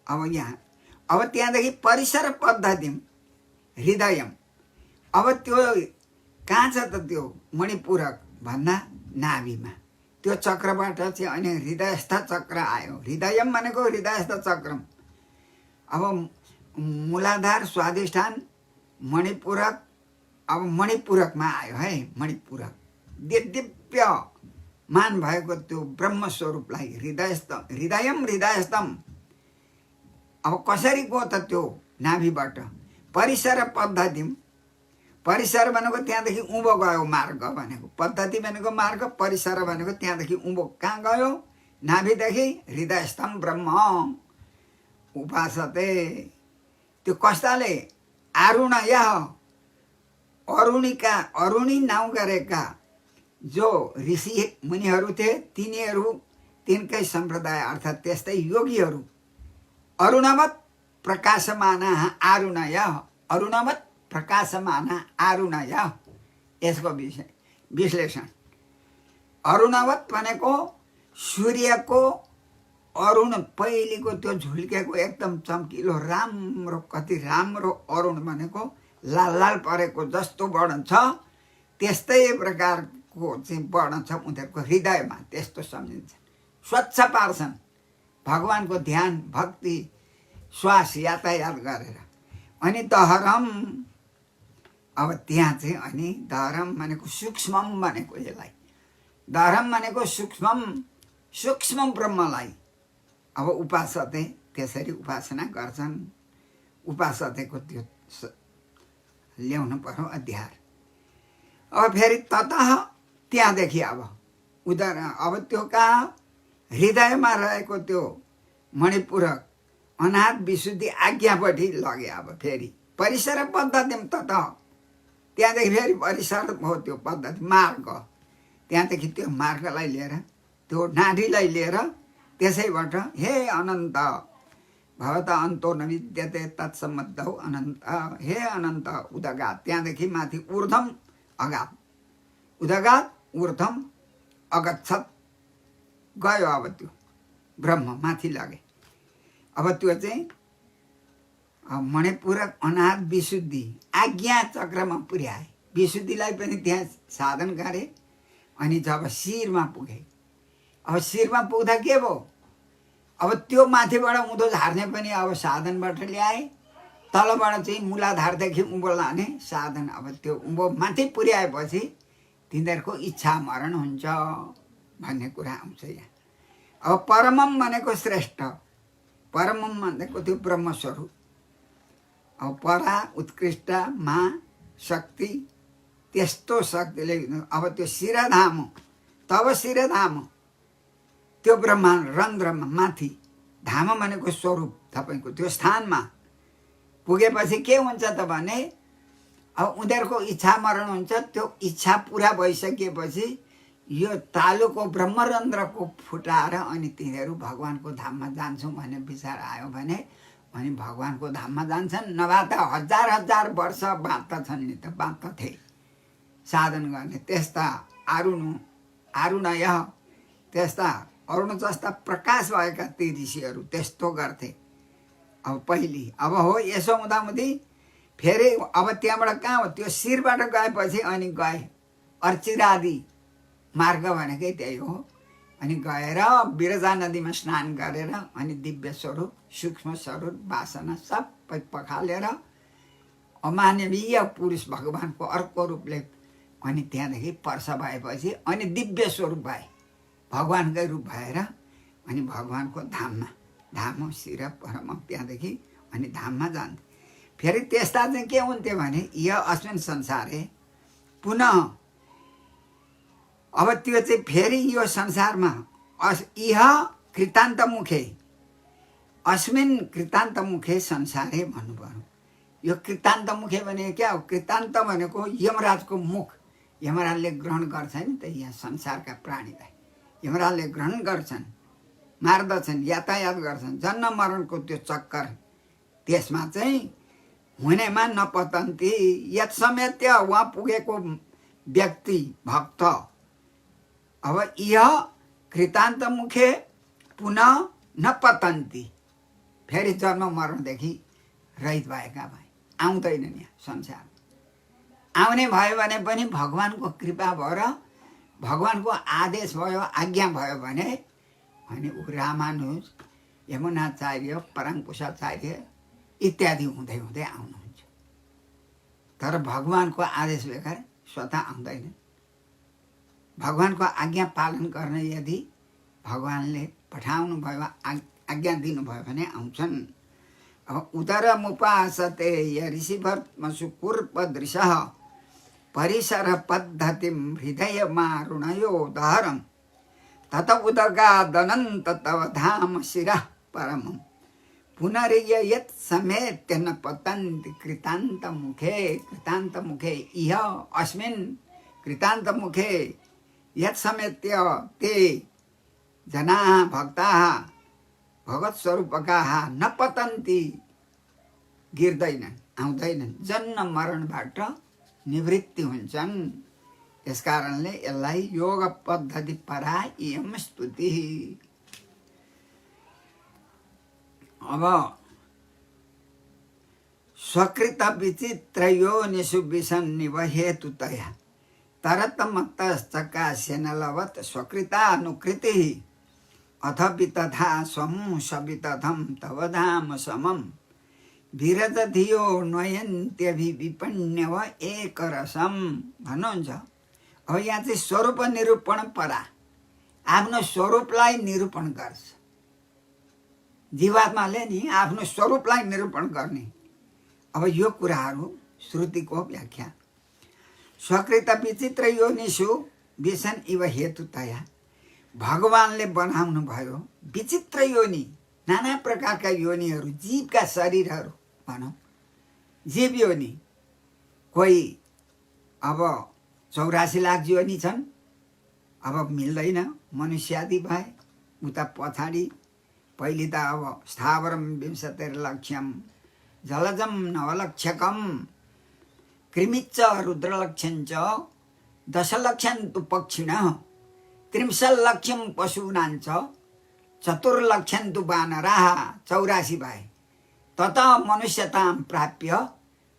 अब यहाँ अब त्यहाँदेखि परिसर पद्धतिं हृदयम। अब त्यो कहाँ छ त? त्यो मणिपूरक भन्दा नाभिमा त्यो चक्रबाट चाहिँ अनि हृदयस्थ चक्र आयो। हृदयम भनेको हृदयस्थ चक्रम। अब मूलाधार स्वाधिष्ठान मणिपूरक। अब मणिपूरकमा आयो है। मणिपूरक दिव्य मान भएको त्यो ब्रह्मस्वरूपलाई हृदयम हृदयस्थम। अब कसरी गयो त त्यो नाभिबाट? परिसर पद्धति। परिसर भनेको त्यहाँदेखि उँभो गयो मार्ग भनेको। पद्धति भनेको मार्ग, परिसर भनेको त्यहाँदेखि उँभो कहाँ गयो? नाभिदेखि हृदयस्थम ब्रह्म उपासते। त्यो कस्ताले? आरुणयः अरुणी नाउँ गरेका जो ऋषि मुनिहरू थिए तिनीहरू, तिनकै सम्प्रदाय अर्थात् त्यस्तै योगीहरू। अरुणवत् प्रकाशमाना आरुणयः। अरुणवत् प्रकाशमाना आरुणयः यसको विश्लेषण। अरुणवत् भनेको सूर्यको अरुण पहिलेको त्यो झुल्केको एकदम चम्किलो राम्रो, कति राम्रो अरुण भनेको लाल लाल परेको जस्तो वर्णन छ त्यस्तै प्रकारको चाहिँ वर्णन छ उनीहरूको हृदयमा। त्यस्तो सम्झिन्छ। स्वच्छ पार्छन् भगवानको ध्यान भक्ति श्वास यातायात गरेर। अनि दहरम। अब त्यहाँ चाहिँ अनि दहरम भनेको सूक्ष्मम भनेको यसलाई। दहरम भनेको सूक्ष्म ब्रह्मलाई अब उपासते त्यसरी उपासना गर्छन्। उपासकको त्यो ल्याउनु पर्यो अध्यार। अब फेरि ततः त्यहाँदेखि अब अब त्यो कहाँ हृदयमा रहेको त्यो मणिपूरक अनाथ विशुद्धि आज्ञापट्टि लगे। अब फेरि परिसर पद्धति ततः त्यहाँदेखि फेरि परिसर हो त्यो पद्धति मार्ग। त्यहाँदेखि त्यो मार्गलाई लिएर त्यो नाडीलाई लिएर त्यसैबाट हे अनन्त भवत अन्तो न विद्यते तत्सम्बद्धौ अनन्त हे अनन्त उदगात। त्यहाँदेखि माथि ऊर्ध्वम अगात उदगात ऊर्ध्वम अगच्छत् गयो। अब त्यो ब्रह्म माथि लगे। अब त्यो चाहिँ मणिपूरक अनाथ विशुद्धि आज्ञा चक्रमा पुर्याए। विशुद्धिलाई पनि त्यहाँ साधन गरे। अनि जब शिरमा पुगे, अब शिरमा पुग्दा के भयो, अब त्यो माथिबाट उँधो झार्ने पनि अब साधनबाट ल्याए। तलबाट चाहिँ मूलाधारदेखि उँभो लाने साधन। अब त्यो उँभो माथि पुर्याएपछि तिनीहरूको इच्छा मरण हुन्छ भन्ने कुरा आउँछ यहाँ। अब परमम भनेको श्रेष्ठ, परमम भनेको त्यो ब्रह्मस्वरूप। अब परा उत्कृष्ट मा शक्ति त्यस्तो शक्तिले अब त्यो शिरधाम हो। तब शिरधाम हो त्यो ब्रह्माण्ड रन्ध्रमा माथि। धाम भनेको स्वरूप तपाईँको त्यो स्थानमा पुगेपछि के हुन्छ त भने अब उनीहरूको इच्छा मरण हुन्छ। त्यो इच्छा पुरा भइसकेपछि यो तालुको ब्रह्मरन्ध्रको फुटाएर अनि तिनीहरू भगवानको धाममा जान्छौँ भन्ने विचार आयो भने अनि भगवानको धाममा जान्छन्। नभए त हजार हजार वर्ष बाँच्दछन् नि त, बाँच्दथे साधन गर्ने। त्यस्ता आरुणय त्यस्ता अरुण जस्ता प्रकाश भएका ती ऋषिहरू त्यस्तो गर्थे अब पहिले। अब हो यसो हुँदाहुँदी फेरि अब त्यहाँबाट कहाँ हो, त्यो शिरबाट गएपछि अनि गए अर्चिरादि मार्ग भनेकै त्यही हो। अनि गएर बिरजा नदीमा स्नान गरेर अनि दिव्य स्वरूप सूक्ष्म स्वरूप वासना सबै पखालेर अमानवीय पुरुष भगवानको अर्को रूपले अनि त्यहाँदेखि पर्स भएपछि अनि दिव्य स्वरूप भए, भगवानकै रूप भएर अनि भगवानको धाममा, धाम हो शिर परम। त्यहाँदेखि अनि धाममा जान्थे। फेरि त्यस्ता चाहिँ के हुन्थ्यो भने यह अस्मिन् संसारे पुनः अब त्यो चाहिँ फेरि यो संसारमा इह कृतान्तमुखे अस्मिन् कृतान्तमुखे संसारे भन्नुभयो। यो कृतान्तमुखे भनेको क्या हो, कृतान्त भनेको यमराजको मुख। यमराजले ग्रहण गर्छ नि त यहाँ संसारका प्राणीलाई, यमराजले ग्रहण गर्छन्, मार्दछन्, यातायात गर्छन्। जन्म मरणको त्यो चक्कर त्यसमा चाहिँ हुनेमा नपतन्ती यत समेत्य उहाँ पुगेको व्यक्ति भक्त। अब यह कृतान्त मुखे पुनः न पतन्ती फेरि जन्म मरणदेखि रहित भएका भए आउँदैनन् यहाँ संसार। आउने भयो भने पनि भगवानको कृपा भएर भगवानको आदेश भयो, आज्ञा भयो भने अनि ऊ रामानुज, यमुनाचार्य, पराङपुषाचार्य इत्यादि हुँदै हुँदै आउनुहुन्छ। तर भगवानको आदेश बेगर स्वतः आउँदैन। भगवानको आज्ञा पालन गर्ने यदि भगवानले पठाउनु भयो, आज्ञा दिनुभयो भने आउँछन्। अब उदरमुपासते य ऋषिभर्मसुकुर्पदृशः परिसर पद्धतिं हृदयमारुणयोदहरं तत उदगादनन्त तव धाम शिरः परमं पुनर्ययत् समेत्य न पतन्ति कृतान्तमुखे इह अस्मिन् कृतान्तमुखे यत् समेत्य ते जनाः भक्ताः भगवत्स्वरूपकाः न पतन्ति गिर्दैनन्, आउँदैनन्, जन्म मरणबाट निवृत्ति हुन्छन्। यस कारणले यसलाई योग पद्धति परा इयम स्तुति। अब स्वकृत विचित्र योनिषु विसन्निव हेतुतया तरतमतश्चकास्यन लवत् स्वकृतानुकृतिः अथ वितथा स्वं सवितथं तव धाम समं विरजधियो नयन्त्यभिविपण्यव एकरसम भन्नुहुन्छ। अब यहाँ चाहिँ स्वरूप निरूपण परा आफ्नो स्वरूपलाई निरूपण गर्छ। जीवात्माले नि आफ्नो स्वरूपलाई निरूपण गर्ने। अब यो कुराहरू श्रुतिको व्याख्या। स्वकृत विचित्र योनिषु विषण इव हेतुतया, भगवानले बनाउनु भयो विचित्र योनि, नाना प्रकारका योनिहरू, जीवका शरीरहरू भनौँ, जीव योनि। कोही अब 84 लाख योनि छन्, अब मिल्दैन, मनुष्यादि भए उता पछाडि। पहिले त अब स्थावरम विंशतिर्लक्ष्यम जलजम नवलक्षकम कृमिच्च रुद्रलक्षं च दशलक्षं तु पक्षिणः त्रिंशल्लक्षं पशूनां च चतुर्लक्षं तु वानराः 84 भए। तत मनुष्यतां प्राप्य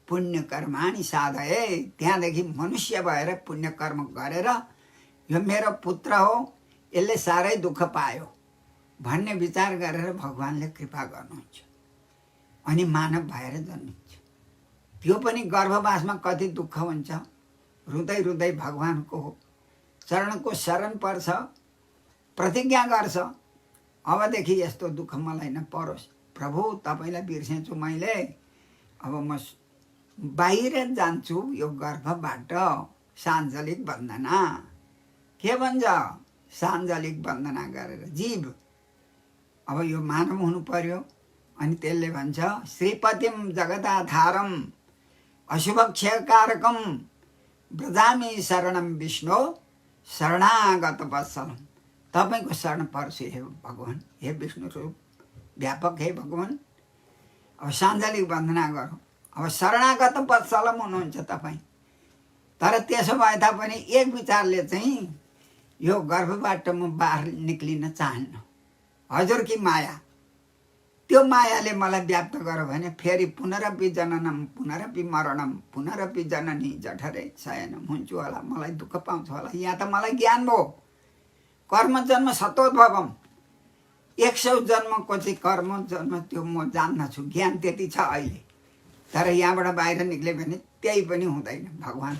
पुण्यकर्माणि साधये, त्यहाँदेखि मनुष्य भएर पुण्यकर्म गरेर यो मेरो पुत्र हो, यसले साह्रै दुःख पायो भन्ने विचार गरेर भगवानले कृपा गर्नुहुन्छ अनि मानव भएर जन्मिन्छ। त्यो पनि गर्भवासमा कति दुःख हुन्छ, रुँदै रुँदै भगवानको चरणको शरण पर्छ, प्रतिज्ञा गर्छ, अबदेखि यस्तो दुःख मलाई नपरोस् प्रभु, तपाईँलाई बिर्सेछु मैले, अब म बाहिर जान्छु यो गर्भबाट। साञ्जलिक वन्दना के भन्छ? साञ्जलिक वन्दना गरेर जीव अब यो मानव हुनु पर्यो। अनि त्यसले भन्छ श्रीपतिम जगदाधारम अशुभक्षयकारकम ब्रजामि शरणम विष्णु शरणागत वत्सलम। तपाईँको शरण पर्छु हे भगवान, हे विष्णु रूप व्यापक हे भगवान। अब साञ्जलिक वन्दना गरौँ। अब शरणागत वत्सलम हुनुहुन्छ तपाईँ। तर त्यसो भए तापनि एक विचारले चाहिँ यो गर्भबाट म बाहिर निक्लिन चाहन्न। हजुरकी माया, त्यो मायाले मलाई व्याप्त गर्यो भने फेरि पुनरपि जननम पुनरपि मरणम पुनरपि जननी जठरे शयनम हुन्छु होला, मलाई दुःख पाउँछ होला। यहाँ त मलाई ज्ञान भयो, कर्म जन्म सतोद्भवम, 100 जन्मको चाहिँ कर्म जन्म त्यो म जान्दछु, ज्ञान त्यति छ अहिले। तर यहाँबाट बाहिर निक्ल्यो भने त्यही पनि हुँदैन। भगवान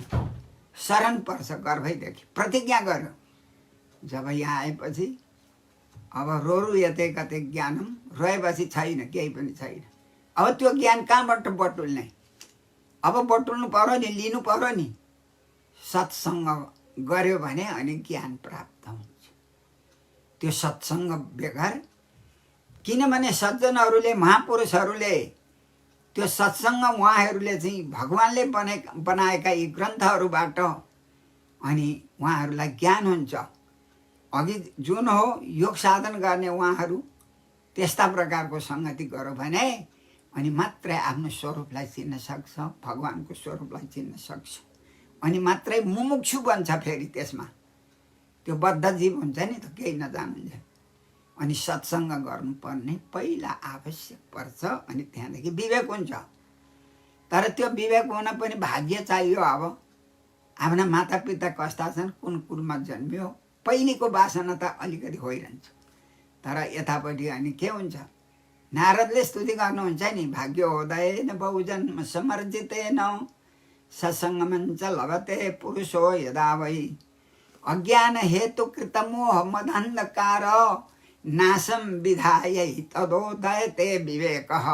शरण पर्छ गर्भैदेखि, प्रतिज्ञा गर्यो। जब यहाँ आएपछि अब रोरु यतै कतै ज्ञानम, रोएपछि छैन, केही पनि छैन। अब त्यो ज्ञान कहाँबाट बटुल्ने? अब बटुल्नु पर्यो नि, लिनु पर्यो नि। सत्सङ्ग गर्यो भने अनि ज्ञान प्राप्त हुन्छ। त्यो सत्सङ्ग बेगर, किनभने सज्जनहरूले महापुरुषहरूले त्यो सत्सङ्ग उहाँहरूले चाहिँ भगवानले बनाएका यी ग्रन्थहरूबाट अनि उहाँहरूलाई ज्ञान हुन्छ। अघि जुन हो योग साधन गर्ने उहाँहरू त्यस्ता प्रकारको सङ्गति गर्यो भने अनि मात्रै आफ्नो स्वरूपलाई चिन्न सक्छ, भगवानको स्वरूपलाई चिन्न सक्छ। अनि मात्रै मुमुक्षु बन्छ। फेरि त्यसमा त्यो बद्ध जीव हुन्छ नि त, केही नजानुन्छ। अनि सत्सङ्ग गर्नुपर्ने पहिला आवश्यक पर्छ, अनि त्यहाँदेखि विवेक हुन्छ। तर त्यो विवेक हुन पनि भाग्य चाहियो। अब आफ्ना मातापिता कस्ता छन्, कुन कुलमा जन्मियो, पहिलेको वासना त अलिकति होइरहन्छ। तर यतापट्टि अनि के हुन्छ? नारदले स्तुति गर्नुहुन्छ नि, भाग्योदयेन बहुजन्म समर्जितेन सत्सङ्गमञ्च लभते पुरुषो यदा वै अज्ञान हेतु कृतमोह मदन्धकार नाशम विधायै तदोदयते विवेकः।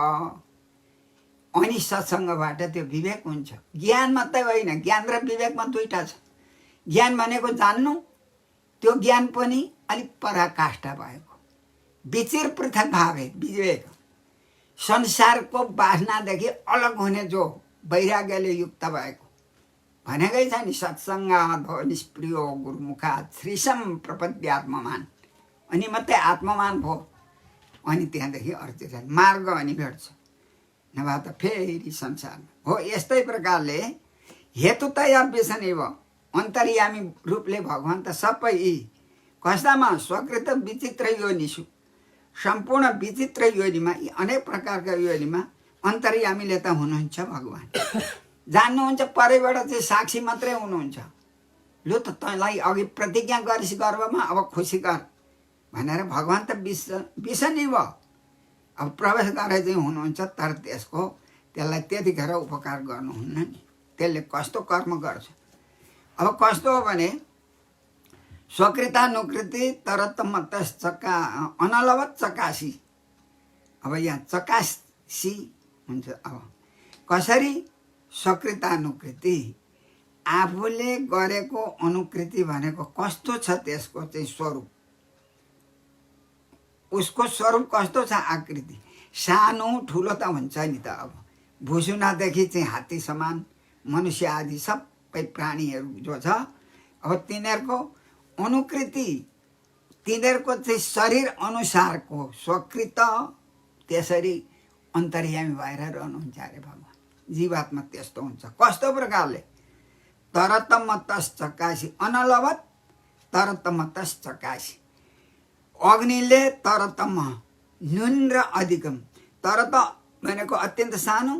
अनि सत्सङ्गबाट त्यो विवेक हुन्छ। ज्ञान मात्रै होइन, ज्ञान र विवेकमा दुईटा छ। ज्ञान भनेको जान्नु, त्यो ज्ञान पनि अलिक पराकाष्ठा भएको, विचिर पृथक भावे विवेक, संसारको वासनादेखि अलग हुने जो वैराग्यले युक्त भएको भनेकै छ नि। सत्सङ्गात् निष्प्रियो गुरुमुखात् श्रीशं प्रपद्यात्ममान। अनि मात्रै आत्ममान भयो। अनि त्यहाँदेखि अर्जुन मार्ग अनि भेट्छ, नभए त फेरि संसारमा हो। यस्तै प्रकारले हेतुतया विषणेव अन्तर्यामी रूपले भगवान त सबै कस्तामा स्वकृत विचित्र योनिषु, सम्पूर्ण विचित्र योनिमा, यी अनेक प्रकारका योनिमा अन्तर्यामीले त हुनुहुन्छ भगवान। जान्नुहुन्छ, परैबाट चाहिँ साक्षी मात्रै हुनुहुन्छ। लु त तँलाई अघि प्रतिज्ञा गरिस् गर्वमा, अब खुसी गर भनेर भगवान त विषणी भयो। अब प्रवेश गरेर चाहिँ हुनुहुन्छ, तर त्यसलाई त्यतिखेर उपकार गर्नुहुन्न नि। त्यसले कस्तो कर्म गर्छ? अब कस्तो हो भने स्वकृतानुकृति तरतमतश्चका अनलवत चकासी, अब यहाँ चकासी हुन्छ। अब कसरी सकृतानुकृति, आफूले गरेको अनुकृति भनेको कस्तो छ त्यसको चाहिँ स्वरूप, उसको स्वरूप कस्तो छ, आकृति सानो ठुलो त हुन्छ नि त। अब भुसुनादेखि चाहिँ हात्ती समान मनुष्य आदि सबै प्राणीहरू जो छ, अब तिनीहरूको अनुकृति, तिनीहरूको चाहिँ शरीर अनुसारको स्वकृत त्यसरी अन्तर्यामी भएर रहनुहुन्छ अरे भगवान्। जीवात्मा त्यस्तो हुन्छ। कस्तो प्रकारले, तरतमतस चकासी, अनलवत तरतमतस चकासी। अग्निले तरतम न्यून र अधिकम, तरत भनेको अत्यन्त सानो,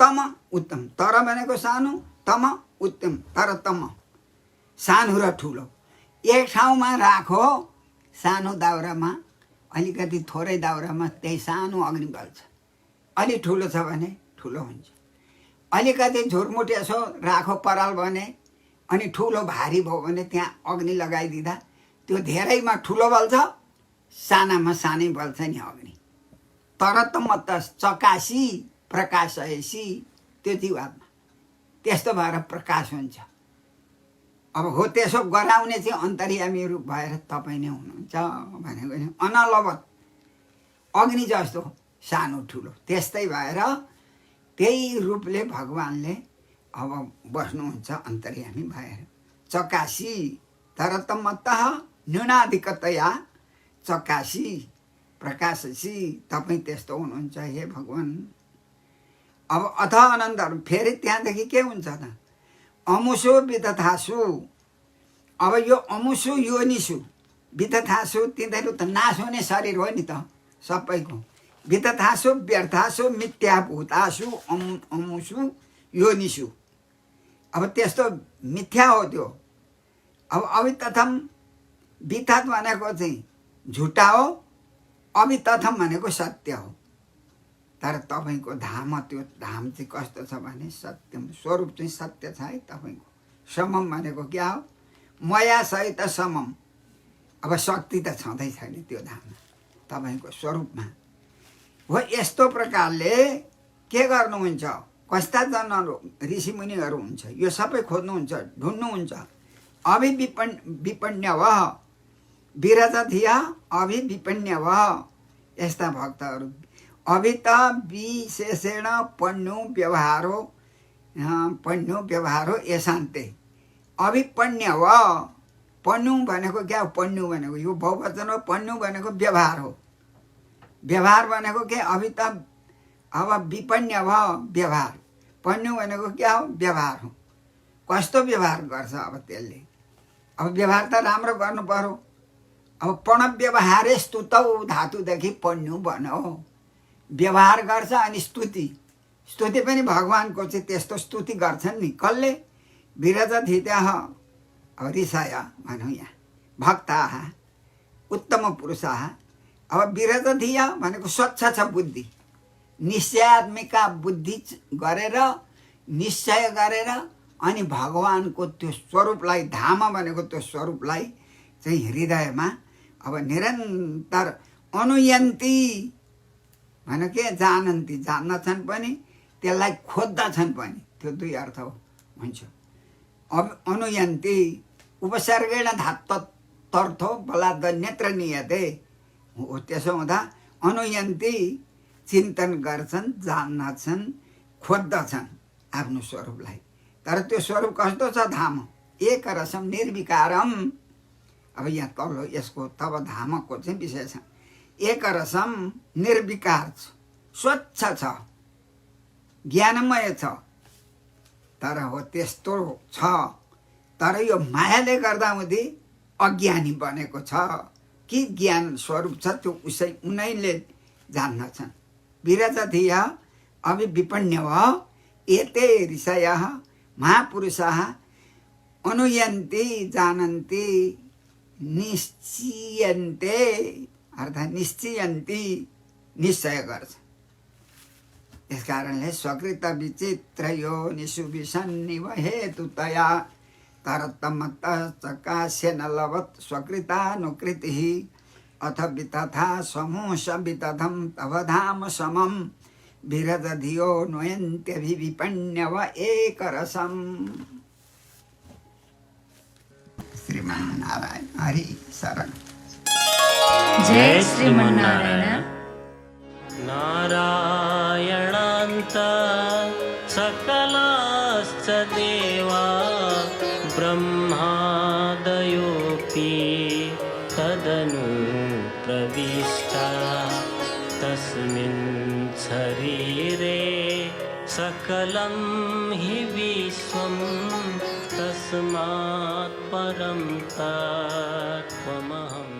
तम उत्तम, तर भनेको सानो, तम उत्तम, तरतम सानो र ठुलो एक ठाउँमा राखो। सानो दाउरामा अलिकति थोरै दाउरामा त्यही सानो अग्नि बल्छ, अलि ठुलो छ भने ठुलो हुन्छ। अलिकति झुरमुट यसो राखो पराल भने अनि ठुलो भारी भयो भने त्यहाँ अग्नि लगाइदिँदा त्यो धेरैमा ठुलो बल्छ, सानामा सानै बल्छ नि अग्नि। तरतमत चकासी प्रकाशयसी, त्यो जीवात्मा त्यस्तो भएर प्रकाश हुन्छ। अब हो त्यसो गराउने चाहिँ अन्तर्यामी रूप भएर तपाईँ नै हुनुहुन्छ भनेको नि। अनलवत अग्नि जस्तो सानो ठुलो त्यस्तै भएर त्यही रूपले भगवान्ले अब बस्नुहुन्छ अन्तर्यामी भएर। चकासी तरतमतः न्यूनाधिकतया चकासी प्रकाशसी, तपाईँ त्यस्तो हुनुहुन्छ हे भगवान्। अब अथ अनन्तरम, फेरि त्यहाँदेखि के हुन्छ त, अमुसु वितथासु। अब यो अमुसु योनिसु वितथासु, तिनीहरू त नाश हुने शरीर हो नि त सबैको। वितथासु व्यर्थासु मिथ्याभूतासु अमुसु योनिसु, अब त्यस्तो मिथ्या हो त्यो। अब अवितथम, वितथ भनेको चाहिँ झुटा हो, अवितथम भनेको सत्य हो। तर तपाईँको धाम, त्यो धाम चाहिँ कस्तो छ भने सत्यम, स्वरूप चाहिँ सत्य छ है तपाईँको। समम भनेको क्या हो, मया सहित समम। अब शक्ति त छँदै छैन त्यो धाममा तपाईँको स्वरूपमा हो। यस्तो प्रकारले के गर्नुहुन्छ, कस्ता जनहरू ऋषिमुनिहरू हुन्छ, यो सबै खोज्नुहुन्छ, ढुन्नुहुन्छ। अभिविपण्य व विरजधिया अभिविपण्य व, यस्ता भक्तहरू। अभित विशेषेण पण्यु व्यवहारो यशान्ते। अभिपण्य व, पण्यु भनेको क्या हो, पण्यु भनेको यो बहुवचन हो, पण्यु भनेको व्यवहार हो। व्यवहार भनेको के, अभित अब विपण्य व व्यवहार, पण्यु भनेको क्या हो, व्यवहार हो। कस्तो व्यवहार गर्छ अब त्यसले, अब व्यवहार त राम्रो गर्नु पर्यो। अब पण व्यवहारे स्तुतौ धातुदेखि पण्यु बन्यो, व्यवहार गर्छ। अनि स्तुति, स्तुति पनि भगवान्को चाहिँ त्यस्तो स्तुति गर्छन् नि। कसले, विरजधितः, अब ऋषय भनौँ यहाँ, भक्ताः उत्तम पुरुषाः। अब विरजधिया भनेको स्वच्छ छ बुद्धि, निश्चयात्मिका बुद्धि गरेर, निश्चय गरेर अनि भगवान्को त्यो स्वरूपलाई, धाम भनेको त्यो स्वरूपलाई चाहिँ हृदयमा अब निरन्तर अनुयन्ती भने के, जानन्ती, जान्दछन् पनि, त्यसलाई खोज्दछन् पनि, त्यो दुई अर्थ हुन्छ। अब अनुयन्ती उपसर्गेण धात्तर्थो बलाद नेत्र नियते हो। त्यसो हुँदा अनुयन्ती चिन्तन गर्छन्, जान्दछन्, खोज्दछन् आफ्नो स्वरूपलाई। तर त्यो स्वरूप कस्तो छ, धाम एक रसम निर्विकारम। अब यहाँ तल्लो यसको तब धामको चाहिँ विशेष एक रसम निर्विकार छ, स्वच्छ छ, ज्ञानमय छ। तर हो त्यस्तो छ, तर यो मायाले गर्दा हुँदी अज्ञानी बनेको छ कि ज्ञान स्वरूप छ त्यो उनैले जान्दछन्। विरजधिया अभिविपण्य व एते ऋषयः महापुरुषाः अनुयन्ति जानन्ति निश्चयन्ते, अर्थात् निश्चयन्ति, निश्चय गर्छ। यस कारणले स्वकृत विचित्र योनिषु विसन्निव हेतुतया तरतमत चकास्य न लभत स्वकृतानुकृतिः अथ वितथा समूष वितथम तव धाम समम विरद धियो नयन्त्यभिविपण्यव एकरसम। श्रीमन्नारायण हरि शरण। जय श्रीमन्नारायण। नारायणान्त सकलाश्च देवा ब्रह्मादयोऽपि तदनु प्रविष्टा तस्मिन् शरीरे सकलं हि विश्वं तस्मात् परं तत्त्वमहम्।